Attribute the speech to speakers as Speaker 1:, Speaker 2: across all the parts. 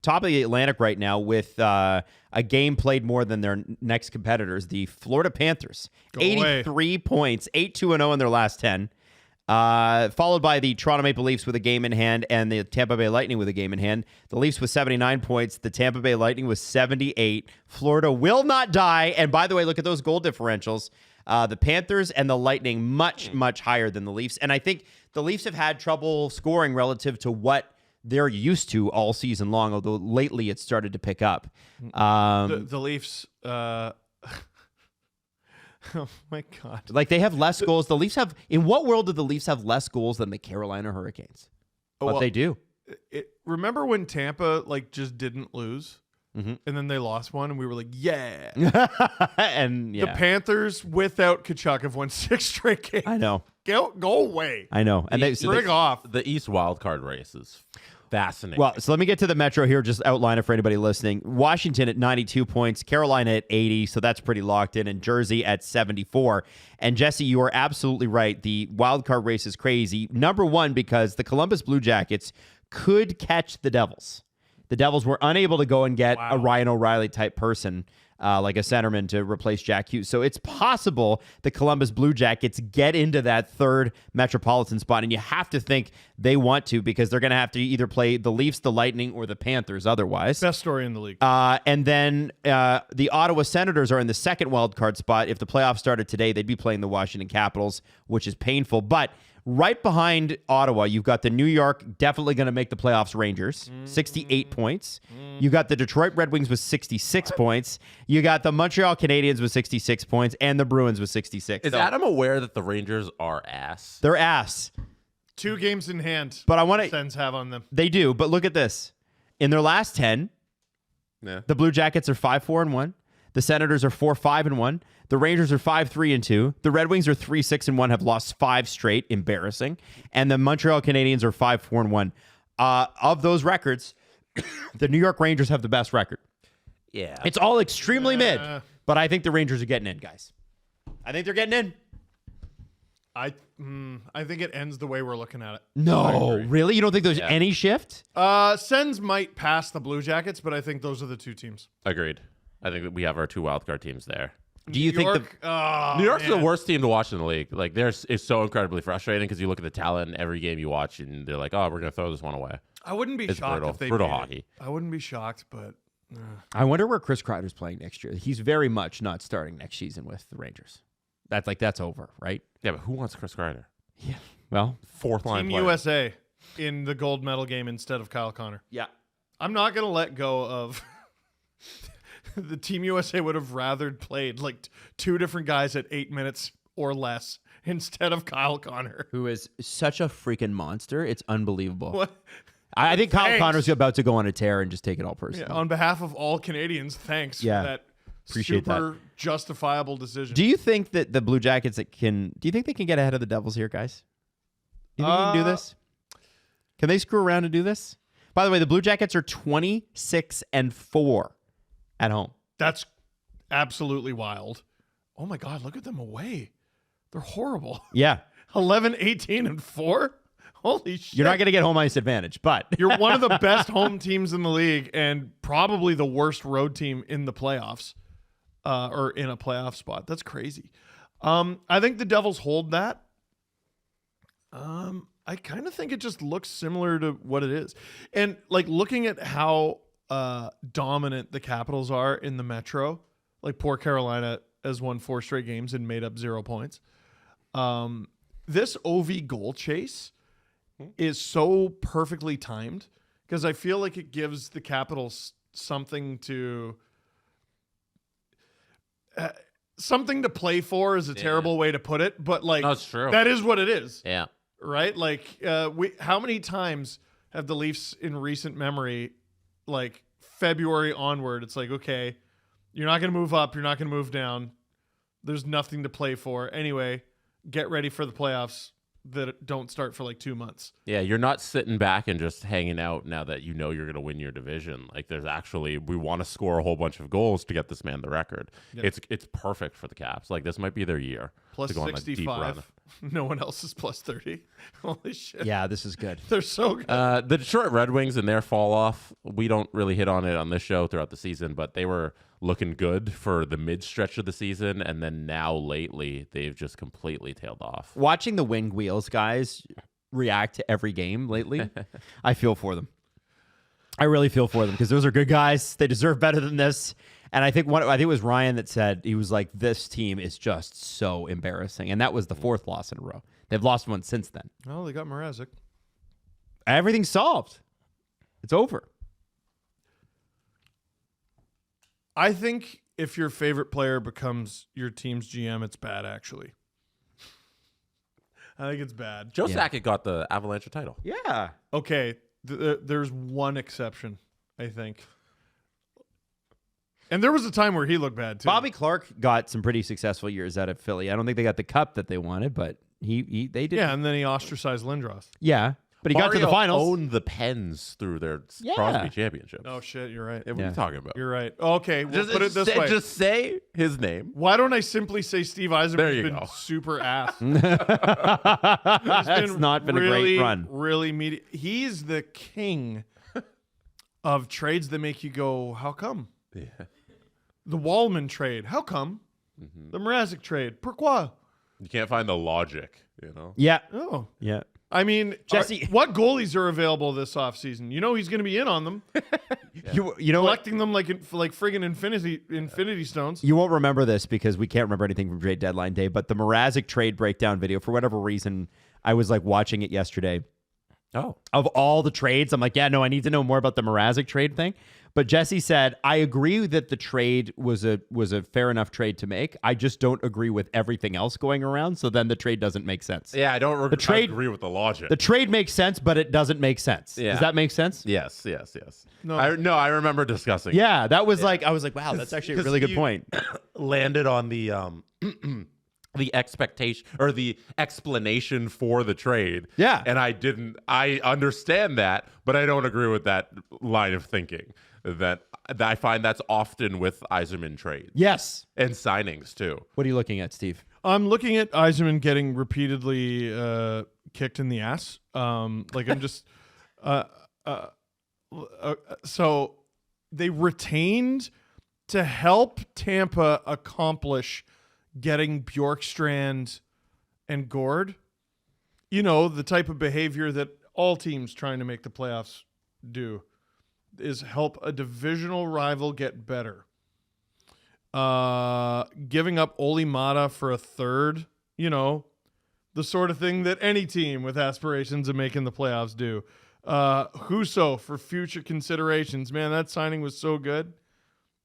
Speaker 1: top of the Atlantic right now with a game played more than their next competitors. The Florida Panthers, 83 points, 8-2-0 in their last 10. Followed by the Toronto Maple Leafs with a game in hand and the Tampa Bay Lightning with a game in hand. The Leafs with 79 points. The Tampa Bay Lightning with 78. Florida will not die. And by the way, look at those goal differentials. The Panthers and the Lightning much, much higher than the Leafs. And I think the Leafs have had trouble scoring relative to what they're used to all season long, although lately it's started to pick up.
Speaker 2: The Leafs... Oh, my God.
Speaker 1: Like, they have less goals. The Leafs have... In what world do the Leafs have less goals than the Carolina Hurricanes? But they do.
Speaker 2: Remember when Tampa, just didn't lose? Mm-hmm. And then they lost one, and we were like, yeah.
Speaker 1: And, yeah.
Speaker 2: The Panthers, without Tkachuk, have won 6 straight games.
Speaker 1: I know.
Speaker 2: Go away.
Speaker 1: I know. And
Speaker 2: bring off.
Speaker 3: The East wildcard race is fascinating.
Speaker 1: Well, so let me get to the Metro here, just outline it for anybody listening. Washington at 92 points, Carolina at 80, so that's pretty locked in, and Jersey at 74. And Jesse, you are absolutely right. The wild card race is crazy. Number one, because the Columbus Blue Jackets could catch the Devils. The Devils were unable to go and get a Ryan O'Reilly type person, like a centerman, to replace Jack Hughes. So it's possible the Columbus Blue Jackets get into that third Metropolitan spot, and you have to think they want to, because they're going to have to either play the Leafs, the Lightning, or the Panthers otherwise.
Speaker 2: Best story in the league.
Speaker 1: And then the Ottawa Senators are in the second wild card spot. If the playoffs started today, they'd be playing the Washington Capitals, which is painful. But right behind Ottawa, you've got the New York, definitely going to make the playoffs, Rangers, 68 points. You got the Detroit Red Wings with 66 points. You got the Montreal Canadiens with 66 points, and the Bruins with 66.
Speaker 3: Is Adam aware that the Rangers are ass?
Speaker 1: They're ass.
Speaker 2: 2 games in hand.
Speaker 1: But I want to...
Speaker 2: Sens have on them.
Speaker 1: They do, but look at this. In their last 10, the Blue Jackets are 5-4-1. The Senators are 4-5-1. The Rangers are 5-3-2. The Red Wings are 3-6-1, have lost 5 straight, embarrassing. And the Montreal Canadiens are 5-4-1. Of those records, the New York Rangers have the best record.
Speaker 3: Yeah.
Speaker 1: It's all extremely mid, but I think the Rangers are getting in, guys. I think they're getting in.
Speaker 2: I think it ends the way we're looking at it.
Speaker 1: No, really? You don't think there's any shift?
Speaker 2: Sens might pass the Blue Jackets, but I think those are the 2 teams.
Speaker 3: Agreed. I think that we have our 2 wildcard teams there.
Speaker 1: Do you think
Speaker 3: New York's the worst team to watch in the league? Like, it's so incredibly frustrating because you look at the talent in every game you watch, and they're like, "Oh, we're gonna throw this one away."
Speaker 2: I wouldn't be shocked if they
Speaker 3: brutal
Speaker 2: did.
Speaker 3: hockey.
Speaker 2: I wouldn't be shocked, but
Speaker 1: I wonder where Chris Kreider's playing next year. He's very much not starting next season with the Rangers. That's over, right?
Speaker 3: Yeah, but who wants Chris Kreider?
Speaker 1: Yeah. Well,
Speaker 3: 4th line
Speaker 2: Team
Speaker 3: player.
Speaker 2: USA in the gold medal game instead of Kyle Connor.
Speaker 1: Yeah.
Speaker 2: I'm not gonna let go of. The Team USA would have rather played 2 different guys at 8 minutes or less instead of Kyle Connor,
Speaker 1: who is such a freaking monster. It's unbelievable.
Speaker 2: What?
Speaker 1: I think Kyle Connor's about to go on a tear and just take it all personally.
Speaker 2: Yeah, on behalf of all Canadians, thanks for that super justifiable decision.
Speaker 1: Do you think that the Blue Jackets do you think they can get ahead of the Devils here, guys? Do you think they can do this? Can they screw around and do this? By the way, the Blue Jackets are 26-4 at home.
Speaker 2: That's absolutely wild. Oh my God, look at them away. They're horrible.
Speaker 1: Yeah.
Speaker 2: 11-18-4? Holy shit.
Speaker 1: You're not going to get home ice advantage, but
Speaker 2: you're one of the best home teams in the league and probably the worst road team in the playoffs, or in a playoff spot. That's crazy. I think the Devils hold that. I kind of think it just looks similar to what it is. And looking at how dominant the Capitals are in the Metro, poor Carolina has won 4 straight games and made up 0 points. This OV goal chase is so perfectly timed because I feel like it gives the Capitals something to play for is a terrible way to put it, but
Speaker 3: no, it's true.
Speaker 2: That is what it is.
Speaker 3: Yeah.
Speaker 2: Right? How many times have the Leafs in recent memory, February onward, it's okay, you're not going to move up, you're not going to move down. There's nothing to play for. Anyway, get ready for the playoffs that don't start for 2 months.
Speaker 3: Yeah, you're not sitting back and just hanging out now that you know you're going to win your division. There's actually, we want to score a whole bunch of goals to get this man the record. Yep. It's perfect for the Caps. This might be their year
Speaker 2: plus
Speaker 3: to go
Speaker 2: 65
Speaker 3: on a deep run.
Speaker 2: No one else is plus 30. Holy shit.
Speaker 1: Yeah, this is good.
Speaker 2: They're so good.
Speaker 3: The Detroit Red Wings and their fall off, we don't really hit on it on this show throughout the season, but they were looking good for the mid stretch of the season, and then now lately they've just completely tailed off.
Speaker 1: Watching the Wing Wheels guys react to every game lately, I feel for them. I really feel for them because those are good guys. They deserve better than this. And I think it was Ryan that said, he was like, this team is just so embarrassing. And that was the 4th loss in a row. They've lost one since then.
Speaker 2: Well, they got Mrazek.
Speaker 1: Everything's solved. It's over.
Speaker 2: I think if your favorite player becomes your team's GM, it's bad, actually. I think it's bad.
Speaker 3: Joe Sakic got the Avalanche title.
Speaker 1: Yeah.
Speaker 2: Okay, there's one exception, I think. And there was a time where he looked bad, too.
Speaker 1: Bobby Clark got some pretty successful years out of Philly. I don't think they got the cup that they wanted, but they did.
Speaker 2: Yeah, and then he ostracized Lindros.
Speaker 1: Yeah, but he got to the finals.
Speaker 3: Owned the Pens through their Crosby championships.
Speaker 2: Oh, shit, you're right.
Speaker 3: What are you talking about?
Speaker 2: You're right. Okay, we'll put it this way.
Speaker 3: Just say his name.
Speaker 2: Why don't I simply say Steve Yzerman
Speaker 3: There
Speaker 2: has
Speaker 3: you
Speaker 2: been
Speaker 3: go.
Speaker 2: super ass?
Speaker 1: It's not been
Speaker 2: really,
Speaker 1: a great run.
Speaker 2: Really he's the king of trades that make you go, how come?
Speaker 3: Yeah.
Speaker 2: The Wallman trade, how come? The Mrazek trade, pourquoi?
Speaker 3: You can't find the logic, you know?
Speaker 1: Yeah.
Speaker 2: Oh.
Speaker 1: Yeah.
Speaker 2: I mean,
Speaker 1: Jesse-
Speaker 2: what goalies are available this offseason? You know he's going to be in on them,
Speaker 1: You know what?
Speaker 2: collecting them like friggin' infinity stones.
Speaker 1: You won't remember this because we can't remember anything from trade deadline day, but the Mrazek trade breakdown video, for whatever reason, I was like watching it yesterday.
Speaker 3: Oh.
Speaker 1: Of all the trades, I'm like, yeah, no, I need to know more about the Mrazek trade thing. But Jesse said, I agree that the trade was a fair enough trade to make. I just don't agree with everything else going around. So then the trade doesn't make sense.
Speaker 3: Yeah, I don't I agree with the logic.
Speaker 1: The trade makes sense, but it doesn't make sense.
Speaker 3: Yeah.
Speaker 1: Does that make sense?
Speaker 3: Yes.
Speaker 2: No.
Speaker 3: I remember discussing.
Speaker 1: Yeah, that was like, I was like, wow, that's actually a really good point.
Speaker 3: Landed on the the expectation or the explanation for the trade.
Speaker 1: Yeah.
Speaker 3: And I understand that, but I don't agree with that line of thinking. That I find that's often with Yzerman trades.
Speaker 1: Yes.
Speaker 3: And signings too.
Speaker 1: What are you looking at, Steve?
Speaker 2: I'm looking at Yzerman getting repeatedly kicked in the ass. I'm just so they retained to help Tampa accomplish getting Bjorkstrand and Gord. You know, the type of behavior that all teams trying to make the playoffs do is help a divisional rival get better. Giving up Oli Mata for a third, you know, the sort of thing that any team with aspirations of making the playoffs do. Husso for future considerations. Man, that signing was so good.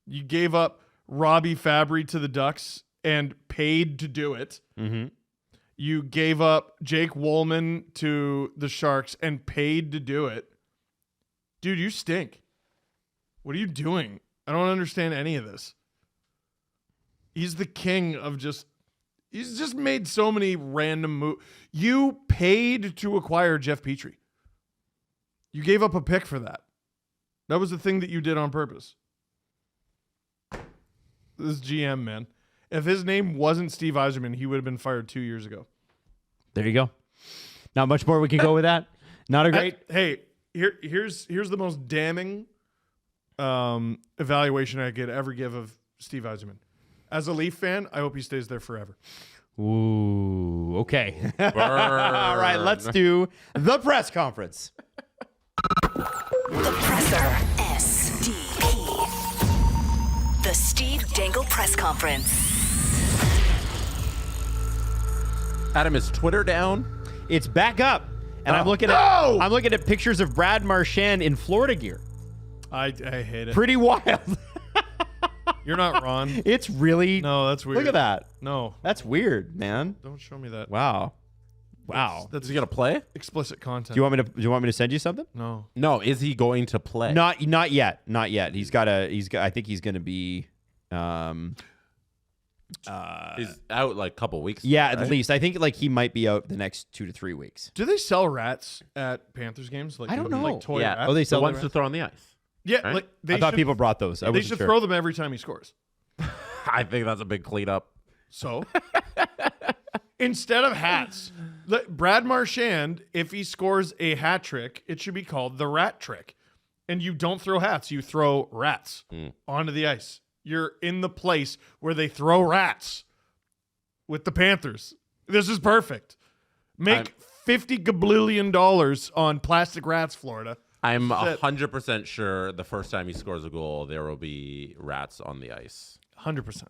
Speaker 2: You gave up Robbie Fabry to the Ducks and paid to do it.
Speaker 1: Mm-hmm.
Speaker 2: You gave up Jake Woolman to the Sharks and paid to do it. Dude, you stink. What are you doing? I don't understand any of this. He's the king of he's just made so many random moves. You paid to acquire Jeff Petrie. You gave up a pick for that. That was the thing that you did on purpose. This GM, man. If his name wasn't Steve Yzerman, he would have been fired 2 years ago.
Speaker 1: There you go. Not much more we can go with that. Not a great.
Speaker 2: Hey, here's the most damning evaluation I could ever give of Steve Yzerman. As a Leaf fan, I hope he stays there forever.
Speaker 1: Ooh, okay. All right, let's do the press conference.
Speaker 4: The Presser. SDP. The Steve Dangle Press Conference.
Speaker 3: Adam, is Twitter down?
Speaker 1: It's back up, and I'm looking at pictures of Brad Marchand in Florida gear.
Speaker 2: I hate it.
Speaker 1: Pretty wild.
Speaker 2: You're not Ron.
Speaker 1: It's really
Speaker 2: No, that's weird.
Speaker 1: Look at that.
Speaker 2: No,
Speaker 1: That's weird, man.
Speaker 2: don't show me that.
Speaker 1: Wow.
Speaker 2: That's
Speaker 3: Is he gonna play?
Speaker 2: explicit content.
Speaker 1: Do you want me to send you something?
Speaker 2: No.
Speaker 3: No. Is he going to play?
Speaker 1: Not yet. Not yet. I think he's going to be
Speaker 3: He's out like a couple weeks.
Speaker 1: yeah,
Speaker 3: right?
Speaker 1: at least. I think like he might be out the next 2 to 3 weeks.
Speaker 2: Do they sell rats at Panthers games? Like
Speaker 1: I don't know.
Speaker 2: Like toy
Speaker 3: Yeah.
Speaker 2: rats?
Speaker 1: Oh, they
Speaker 3: The
Speaker 1: sell
Speaker 3: ones
Speaker 1: the
Speaker 3: to throw on the ice.
Speaker 2: Yeah,
Speaker 3: right?
Speaker 2: like they
Speaker 1: I thought
Speaker 2: should,
Speaker 1: people brought those. I
Speaker 2: they
Speaker 1: wasn't
Speaker 2: should
Speaker 1: sure.
Speaker 2: throw them every time he scores.
Speaker 3: I think that's a big cleanup.
Speaker 2: So Instead of hats, Brad Marchand, if he scores a hat trick, it should be called the rat trick. And you don't throw hats, you throw rats onto the ice. You're in the place where they throw rats with the Panthers. This is perfect. Make $50 gabillion on plastic rats, Florida.
Speaker 3: I'm 100% sure the first time he scores a goal, there will be rats on the ice.
Speaker 2: 100%.